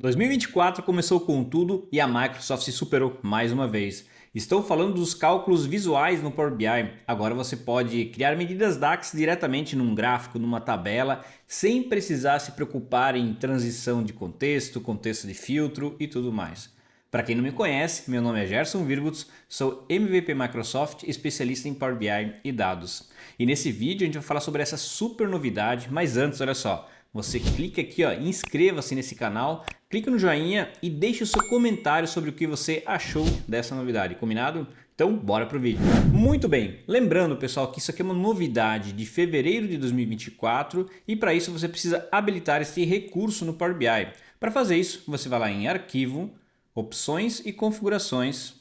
2024 começou com tudo e a Microsoft se superou mais uma vez. Estou falando dos cálculos visuais no Power BI. Agora você pode criar medidas DAX diretamente num gráfico, numa tabela, sem precisar se preocupar em transição de contexto, contexto de filtro e tudo mais. Para quem não me conhece, meu nome é Gerson Virguts, sou MVP Microsoft, especialista em Power BI e dados. E nesse vídeo a gente vai falar sobre essa super novidade, mas antes, olha só, você clica aqui, ó, inscreva-se nesse canal, clica no joinha e deixe o seu comentário sobre o que você achou dessa novidade, combinado? Então bora pro vídeo. Muito bem, lembrando pessoal que isso aqui é uma novidade de fevereiro de 2024 e para isso você precisa habilitar esse recurso no Power BI. Para fazer isso, você vai lá em Arquivo, Opções e Configurações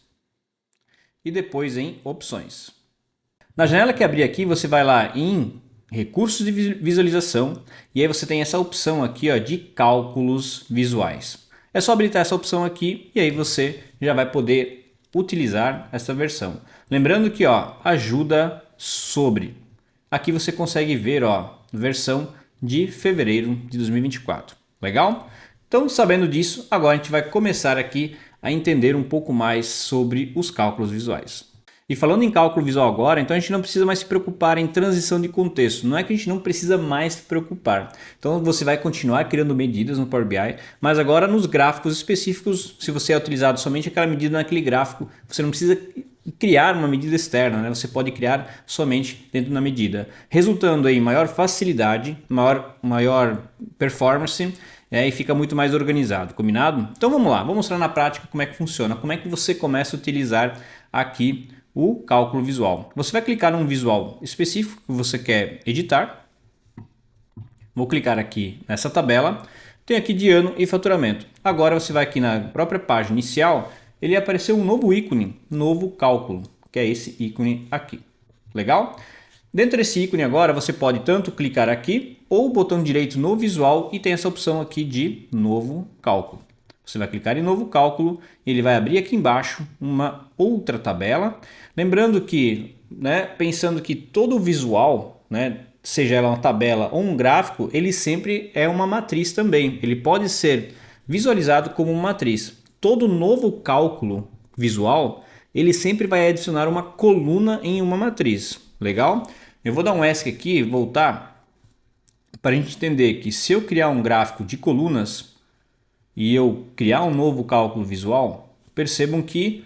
e depois em Opções. Na janela que abrir aqui, você vai lá em Recursos de visualização e aí você tem essa opção aqui, ó, de cálculos visuais. É só habilitar essa opção aqui e aí você já vai poder utilizar essa versão. Lembrando que, ó, ajuda sobre. Aqui você consegue ver, ó, versão de fevereiro de 2024. Legal? Então, sabendo disso, agora a gente vai começar aqui a entender um pouco mais sobre os cálculos visuais. E falando em cálculo visual agora, então a gente não precisa mais se preocupar em transição de contexto. Não é que a gente não precisa mais se preocupar. Então você vai continuar criando medidas no Power BI, mas agora nos gráficos específicos, se você é utilizado somente aquela medida naquele gráfico, você não precisa criar uma medida externa, né? Você pode criar somente dentro da medida, resultando em maior facilidade, maior performance, e fica muito mais organizado, combinado? Então vamos lá, vou mostrar na prática como é que funciona, como é que você começa a utilizar aqui o cálculo visual. Você vai clicar num visual específico que você quer editar. Vou clicar aqui nessa tabela. Tem aqui de ano e faturamento. Agora você vai aqui na própria página inicial, ele apareceu um novo ícone, novo cálculo, que é esse ícone aqui. Legal? Dentro desse ícone agora você pode tanto clicar aqui ou o botão direito no visual e tem essa opção aqui de novo cálculo. Você vai clicar em novo cálculo e ele vai abrir aqui embaixo uma outra tabela. Lembrando que, né, pensando que todo o visual, né, seja ela uma tabela ou um gráfico, ele sempre é uma matriz também. Ele pode ser visualizado como uma matriz. Todo novo cálculo visual, ele sempre vai adicionar uma coluna em uma matriz. Legal? Eu vou dar um ESC aqui e voltar para a gente entender que se eu criar um gráfico de colunas e eu criar um novo cálculo visual, percebam que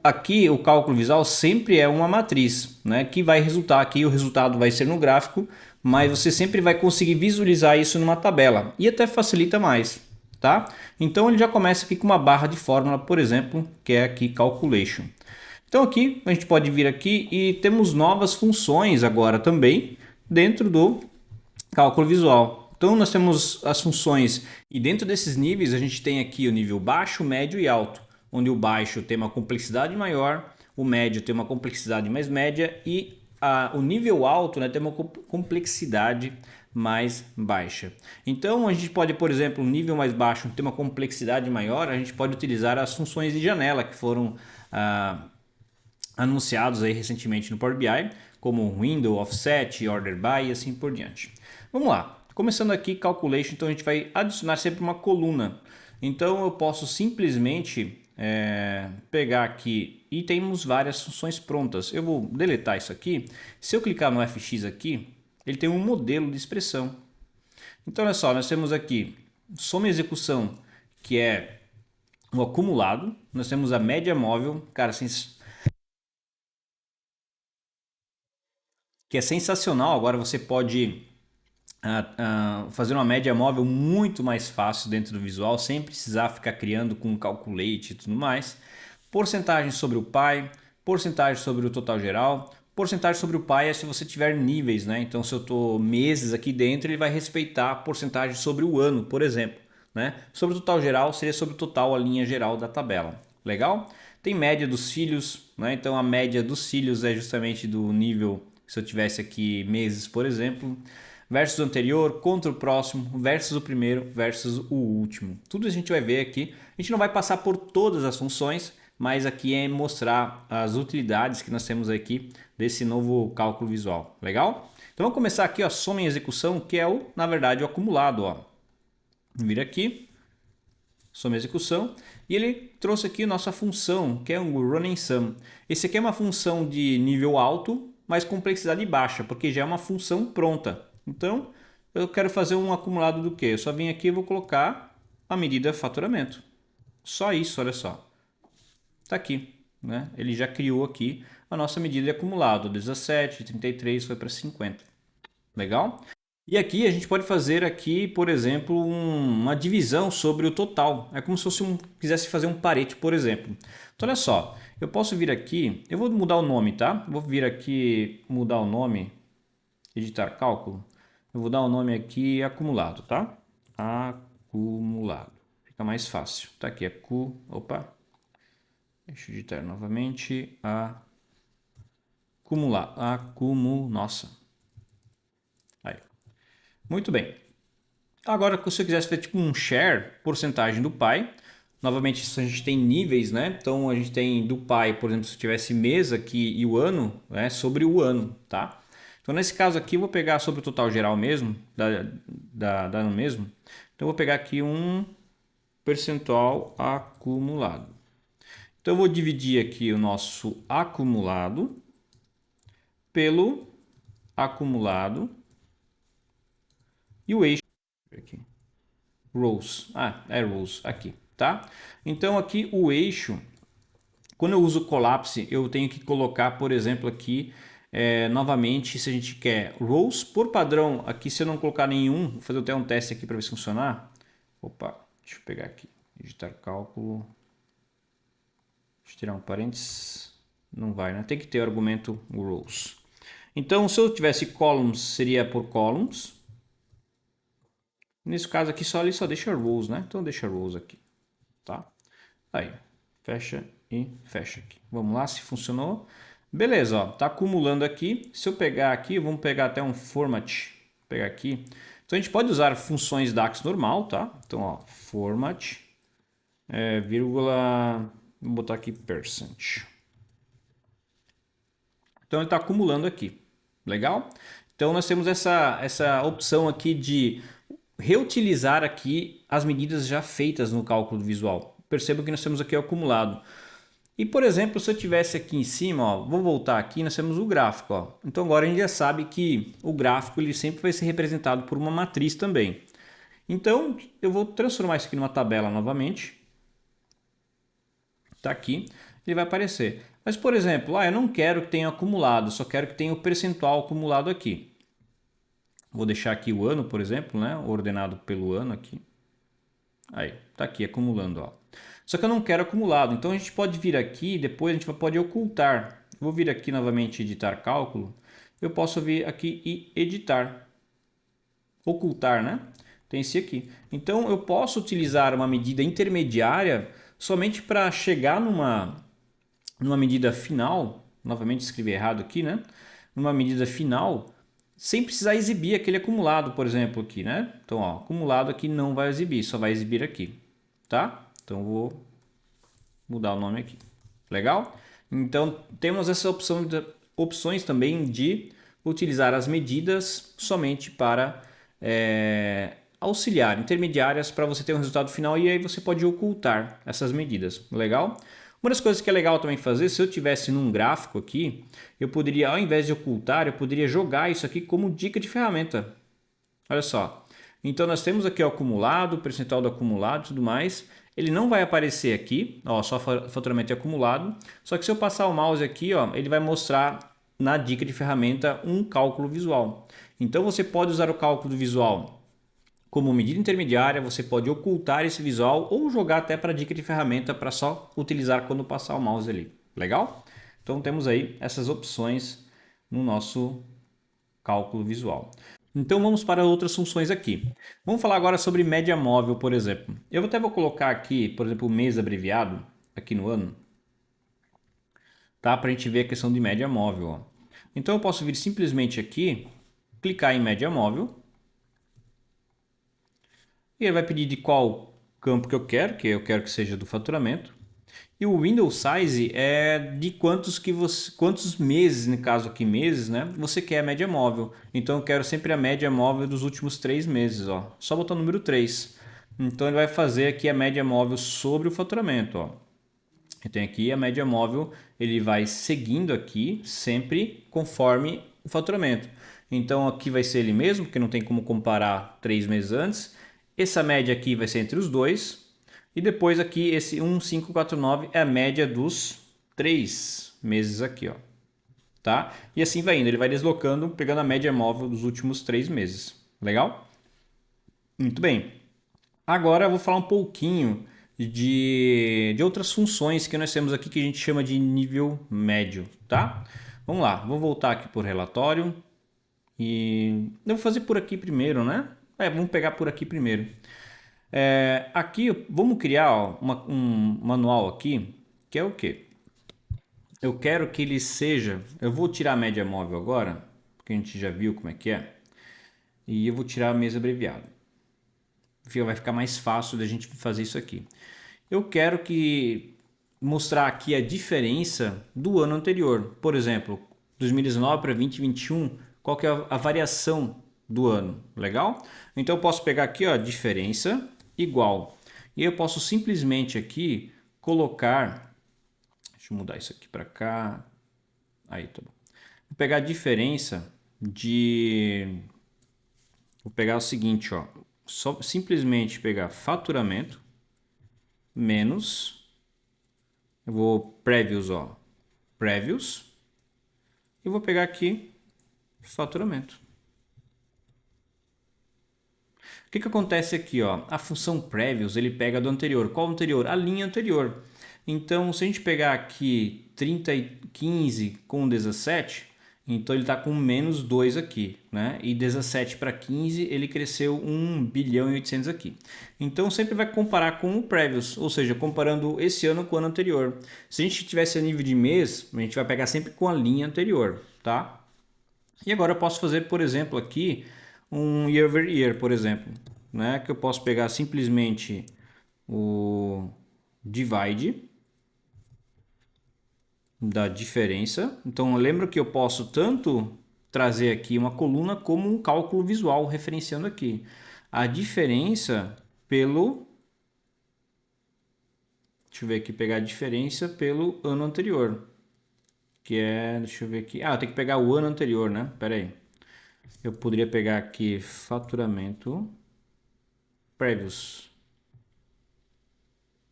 aqui o cálculo visual sempre é uma matriz, né, que vai resultar aqui, o resultado vai ser no gráfico, mas você sempre vai conseguir visualizar isso numa tabela e até facilita mais, tá? Então ele já começa aqui com uma barra de fórmula, por exemplo, que é aqui Calculation. Então aqui a gente pode vir aqui e temos novas funções agora também dentro do cálculo visual. Então nós temos as funções e dentro desses níveis a gente tem aqui o nível baixo, médio e alto, onde o baixo tem uma complexidade maior, o médio tem uma complexidade mais média e o nível alto, né, tem uma complexidade mais baixa. Então a gente pode, por exemplo, no nível mais baixo ter uma complexidade maior, a gente pode utilizar as funções de janela que foram anunciados aí recentemente no Power BI, como Window, Offset, Order By e assim por diante. Vamos lá. Começando aqui, Calculation, então a gente vai adicionar sempre uma coluna. Então eu posso simplesmente pegar aqui e temos várias funções prontas. Eu vou deletar isso aqui. Se eu clicar no FX aqui, ele tem um modelo de expressão. Então olha só, nós temos aqui soma e execução, que é o acumulado. Nós temos a média móvel, cara, que é sensacional. Agora você pode fazer uma média móvel muito mais fácil dentro do visual, sem precisar ficar criando com calculate e tudo mais. Porcentagem sobre o pai, porcentagem sobre o total geral. Porcentagem sobre o pai é se você tiver níveis, né? Então se eu estou meses aqui dentro, ele vai respeitar a porcentagem sobre o ano, por exemplo, né? Sobre o total geral seria sobre o total, a linha geral da tabela. Legal? Tem média dos filhos, né? Então a média dos filhos é justamente do nível, se eu tivesse aqui meses, por exemplo, versus o anterior, contra o próximo, versus o primeiro, versus o último. Tudo a gente vai ver aqui. A gente não vai passar por todas as funções, mas aqui é mostrar as utilidades que nós temos aqui desse novo cálculo visual. Legal? Então vamos começar aqui, ó, soma em execução, que é na verdade o acumulado. Ó. Vira aqui. soma e execução, e ele trouxe aqui a nossa função, que é um running sum. Esse aqui é uma função de nível alto, mas complexidade baixa, porque já é uma função pronta. Então, eu quero fazer um acumulado do quê? Eu só vim aqui e vou colocar a medida faturamento. Só isso, olha só. Está aqui, né? Ele já criou aqui a nossa medida de acumulado, 17, 33 foi para 50. Legal? E aqui a gente pode fazer aqui, por exemplo, uma divisão sobre o total. É como se fosse quisesse fazer um Pareto, por exemplo. Então olha só, eu posso vir aqui, eu vou mudar o nome, tá? Vou vir aqui, mudar o nome, editar cálculo. Eu vou dar o nome aqui acumulado, tá? Acumulado. Fica mais fácil. Tá aqui, opa. Deixa eu editar novamente. Nossa. Aí. Muito bem. Agora, se você quisesse fazer tipo um share, porcentagem do pai, novamente a gente tem níveis, né? Então a gente tem do pai, por exemplo, se eu tivesse mês aqui e o ano, né? Sobre o ano, tá? Então nesse caso aqui eu vou pegar sobre o total geral mesmo, da ano mesmo. Então eu vou pegar aqui um percentual acumulado. Então eu vou dividir aqui o nosso acumulado pelo acumulado e o eixo aqui. Rows. É rows aqui, tá? Então aqui o eixo, quando eu uso collapse, eu tenho que colocar, por exemplo, aqui novamente, se a gente quer rows, por padrão, aqui se eu não colocar nenhum, vou fazer até um teste aqui para ver se funcionar. Opa, deixa eu pegar aqui, digitar cálculo, deixa eu tirar um parênteses, não vai, né? Tem que ter o argumento rows. Então, se eu tivesse columns, seria por columns. Nesse caso aqui, ele só deixa rows, né? Então, deixa rows aqui, tá? Aí, fecha e fecha aqui. Vamos lá, se funcionou. Beleza, ó, tá acumulando aqui. Se eu pegar aqui, vamos pegar até um format. Pegar aqui. Então, a gente pode usar funções DAX normal, tá? Então, ó, format, vírgula, vou botar aqui percent. Então, ele está acumulando aqui. Legal? Então, nós temos essa opção aqui de reutilizar aqui as medidas já feitas no cálculo visual. Perceba que nós temos aqui o acumulado. E, por exemplo, se eu tivesse aqui em cima, ó, vou voltar aqui, nós temos o gráfico. Ó. Então, agora a gente já sabe que o gráfico ele sempre vai ser representado por uma matriz também. Então, eu vou transformar isso aqui numa tabela novamente. Está aqui, ele vai aparecer. Mas, por exemplo, eu não quero que tenha acumulado, só quero que tenha o percentual acumulado aqui. Vou deixar aqui o ano, por exemplo, né? Ordenado pelo ano aqui. Aí, tá aqui acumulando, ó. Só que eu não quero acumulado, então a gente pode vir aqui, depois a gente pode ocultar. Vou vir aqui novamente editar cálculo. Eu posso vir aqui e editar. Ocultar, né? Tem esse aqui. Então eu posso utilizar uma medida intermediária somente para chegar numa medida final. Novamente escrevi errado aqui, né? Numa medida final, sem precisar exibir aquele acumulado, por exemplo, aqui, né? Então, ó, acumulado aqui não vai exibir, só vai exibir aqui, tá? Então, vou mudar o nome aqui. Legal? Então, temos essa opções também de utilizar as medidas somente para auxiliar, intermediárias para você ter um resultado final e aí você pode ocultar essas medidas. Legal? Uma das coisas que é legal também fazer, se eu tivesse num gráfico aqui, eu poderia, ao invés de ocultar, eu poderia jogar isso aqui como dica de ferramenta. Olha só. Então nós temos aqui o acumulado, o percentual do acumulado e tudo mais. Ele não vai aparecer aqui, ó, só faturamento acumulado. Só que se eu passar o mouse aqui, ó, ele vai mostrar na dica de ferramenta um cálculo visual. Então você pode usar o cálculo visual como medida intermediária, você pode ocultar esse visual ou jogar até para dica de ferramenta para só utilizar quando passar o mouse ali. Legal? Então temos aí essas opções no nosso cálculo visual. Então vamos para outras funções aqui. Vamos falar agora sobre média móvel, por exemplo. Eu até vou colocar aqui, por exemplo, o mês abreviado aqui no ano, tá? Para a gente ver a questão de média móvel. Ó. Então eu posso vir simplesmente aqui, clicar em média móvel. E ele vai pedir de qual campo que eu quero que seja do faturamento. E o window size é de quantos meses, no caso aqui meses, né? Você quer a média móvel. Então eu quero sempre a média móvel dos últimos 3 meses, ó. Só botar o número 3. Então ele vai fazer aqui a média móvel sobre o faturamento, ó. Então aqui a média móvel ele vai seguindo aqui sempre conforme o faturamento. Então aqui vai ser ele mesmo, porque não tem como comparar 3 meses antes. Essa média aqui vai ser entre os dois. E depois aqui esse 1,549 é a média dos 3 meses aqui, ó. Tá? E assim vai indo, ele vai deslocando, pegando a média móvel dos últimos 3 meses. Legal? Muito bem. Agora eu vou falar um pouquinho de outras funções que nós temos aqui que a gente chama de nível médio, tá? Vamos lá, vou voltar aqui por relatório e eu vou fazer por aqui primeiro, né? Vamos pegar por aqui primeiro. Aqui vamos criar ó, um manual aqui que é o quê? Eu quero que ele seja. Eu vou tirar a média móvel agora, porque a gente já viu como é que é, e eu vou tirar a mesa abreviada. Vai ficar mais fácil da gente fazer isso aqui. Eu quero que mostrar aqui a diferença do ano anterior. Por exemplo, 2019 para 2021, qual que é a variação do ano? Legal? Então eu posso pegar aqui, ó, diferença igual. E eu posso simplesmente aqui colocar, deixa eu mudar isso aqui para cá. Aí, tá bom. Vou pegar a diferença de, vou pegar o seguinte, ó, só simplesmente pegar faturamento menos, eu vou previous, ó, previous, e vou pegar aqui faturamento. O que acontece aqui, ó? A função previous ele pega do anterior. Qual anterior? A linha anterior. Então, se a gente pegar aqui 30 e 15 com 17, então ele está com menos 2 aqui, né? E 17 para 15 ele cresceu 1 bilhão e 800 aqui. Então sempre vai comparar com o previous, ou seja, comparando esse ano com o ano anterior. Se a gente tivesse a nível de mês, a gente vai pegar sempre com a linha anterior, tá? E agora eu posso fazer, por exemplo, aqui um year over year, por exemplo, né? Que eu posso pegar simplesmente o divide da diferença. Então lembra que eu posso tanto trazer aqui uma coluna como um cálculo visual referenciando aqui a diferença pelo, deixa eu ver aqui, pegar a diferença pelo ano anterior, que é, deixa eu ver aqui, eu tenho que pegar o ano anterior, né? Pera aí. Eu poderia pegar aqui faturamento previous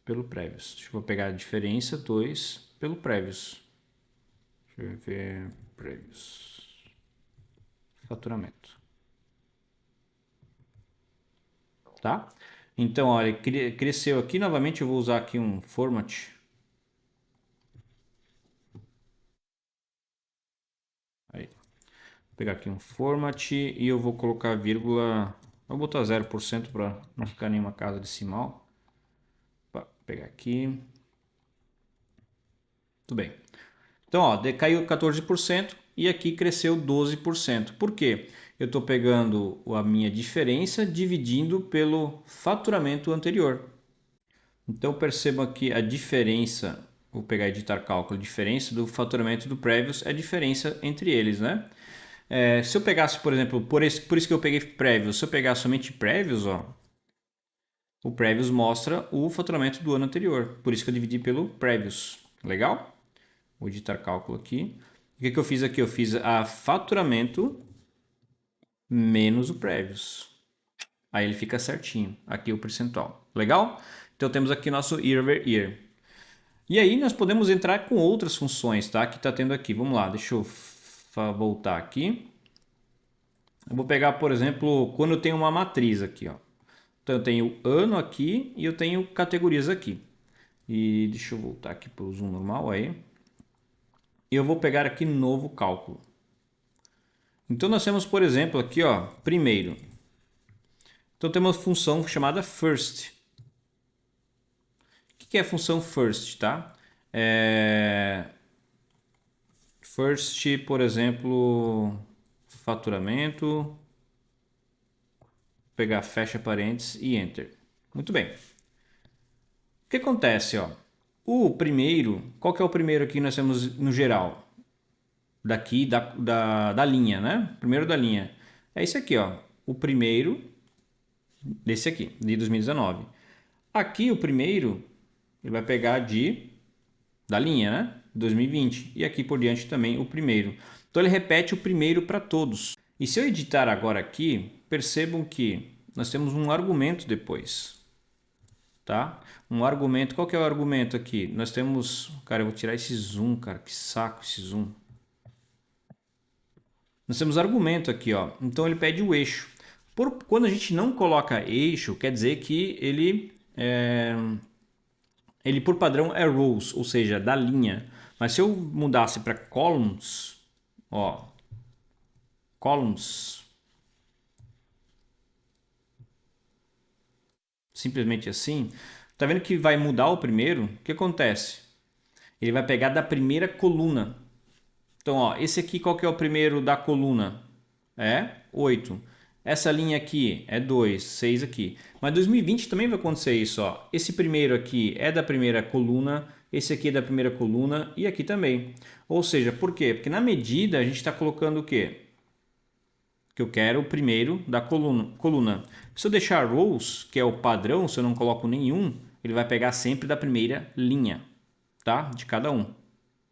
pelo previous. Deixa eu pegar a diferença 2 pelo previous. Deixa eu ver previous. Faturamento. Tá? Então, olha, cresceu aqui. Novamente eu vou usar aqui um format. Aí. Vou pegar aqui um format e eu vou colocar vírgula. Vou botar 0% para não ficar nenhuma casa decimal. Vou pegar aqui. Tudo bem. Então, ó, decaiu 14% e aqui cresceu 12%. Por quê? Eu estou pegando a minha diferença dividindo pelo faturamento anterior. Então, percebam aqui a diferença, vou pegar editar cálculo, a diferença do faturamento do previous é a diferença entre eles, né? Se eu pegasse, por exemplo, por isso que eu peguei previous, se eu pegar somente previous, ó, o previous mostra o faturamento do ano anterior, por isso que eu dividi pelo previous. Legal? Vou editar cálculo aqui. O que eu fiz aqui? Eu fiz a faturamento menos o previous. Aí ele fica certinho. Aqui o percentual. Legal? Então temos aqui nosso year over year. E aí nós podemos entrar com outras funções, tá? Que está tendo aqui. Vamos lá, deixa eu voltar aqui. Eu vou pegar, por exemplo, quando eu tenho uma matriz aqui, ó. Então eu tenho ano aqui e eu tenho categorias aqui. E deixa eu voltar aqui para o zoom normal aí. E eu vou pegar aqui novo cálculo. Então nós temos, por exemplo, aqui, ó, primeiro. Então temos uma função chamada first. O que é a função first, tá? First, por exemplo, faturamento. Vou pegar fecha parênteses e enter. Muito bem. O que acontece, ó? O primeiro, qual que é o primeiro aqui que nós temos no geral? Daqui da linha, né? Primeiro da linha. É esse aqui, ó. O primeiro desse aqui, de 2019. Aqui o primeiro, ele vai pegar da linha, né? 2020. E aqui por diante também o primeiro. Então ele repete o primeiro para todos. E se eu editar agora aqui, percebam que nós temos um argumento depois. Tá? Um argumento, qual que é o argumento aqui? Nós temos, cara, eu vou tirar esse zoom, cara, que saco esse zoom. Nós temos argumento aqui, ó. Então ele pede o eixo. Quando a gente não coloca eixo, quer dizer que ele por padrão é rows, ou seja, da linha. Mas se eu mudasse para columns, ó, columns, simplesmente assim, tá vendo que vai mudar o primeiro? O que acontece? Ele vai pegar da primeira coluna. Então, ó, esse aqui qual que é o primeiro da coluna? É 8. Essa linha aqui é 2, 6 aqui. Mas 2020 também vai acontecer isso, ó. Esse primeiro aqui é da primeira coluna, esse aqui é da primeira coluna e aqui também. Ou seja, por quê? Porque na medida a gente está colocando o quê? Que eu quero o primeiro da coluna. Se eu deixar rows, que é o padrão, se eu não coloco nenhum, ele vai pegar sempre da primeira linha, tá? De cada um,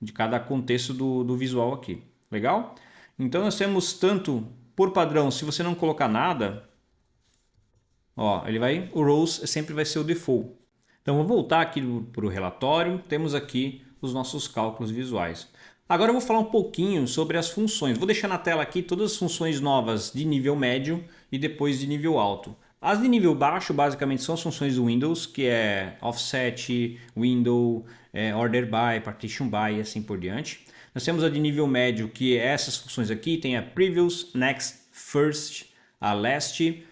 de cada contexto do visual aqui. Legal? Então nós temos tanto por padrão, se você não colocar nada, ó, o rows sempre vai ser o default. Então vou voltar aqui para o relatório, temos aqui os nossos cálculos visuais. Agora eu vou falar um pouquinho sobre as funções. Vou deixar na tela aqui todas as funções novas de nível médio e depois de nível alto. As de nível baixo basicamente são as funções do Windows, que é offset, window, order by, partition by e assim por diante. Nós temos a de nível médio, que é essas funções aqui, tem a previous, next, first, a last,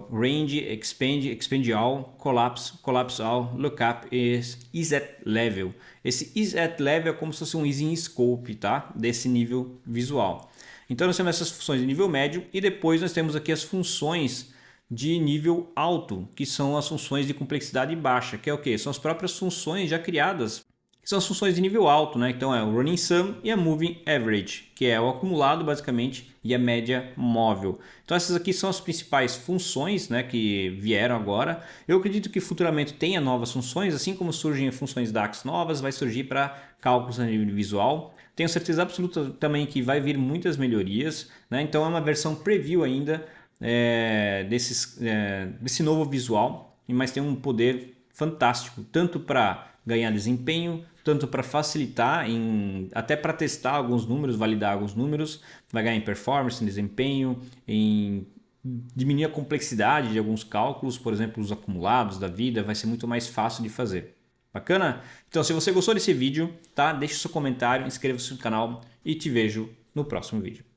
range, expand all, collapse all, lookup e is at level. Esse is at level é como se fosse um is in scope, tá? Desse nível visual. Então nós temos essas funções de nível médio e depois nós temos aqui as funções de nível alto, que são as funções de complexidade baixa, que é o que? São as próprias funções já criadas, que são as funções de nível alto, né? Então é o running sum e a moving average, que é o acumulado basicamente e a média móvel. Então essas aqui são as principais funções, né, que vieram agora. Eu acredito que futuramente tenha novas funções, assim como surgem funções DAX novas, vai surgir para cálculos a nível visual. Tenho certeza absoluta também que vai vir muitas melhorias, né? Então é uma versão preview ainda desse novo visual, mas tem um poder fantástico, tanto para ganhar desempenho, tanto para facilitar, até para testar alguns números, validar alguns números, vai ganhar em performance, em desempenho, em diminuir a complexidade de alguns cálculos, por exemplo, os acumulados da vida, vai ser muito mais fácil de fazer. Bacana? Então, se você gostou desse vídeo, tá? Deixe seu comentário, inscreva-se no canal e te vejo no próximo vídeo.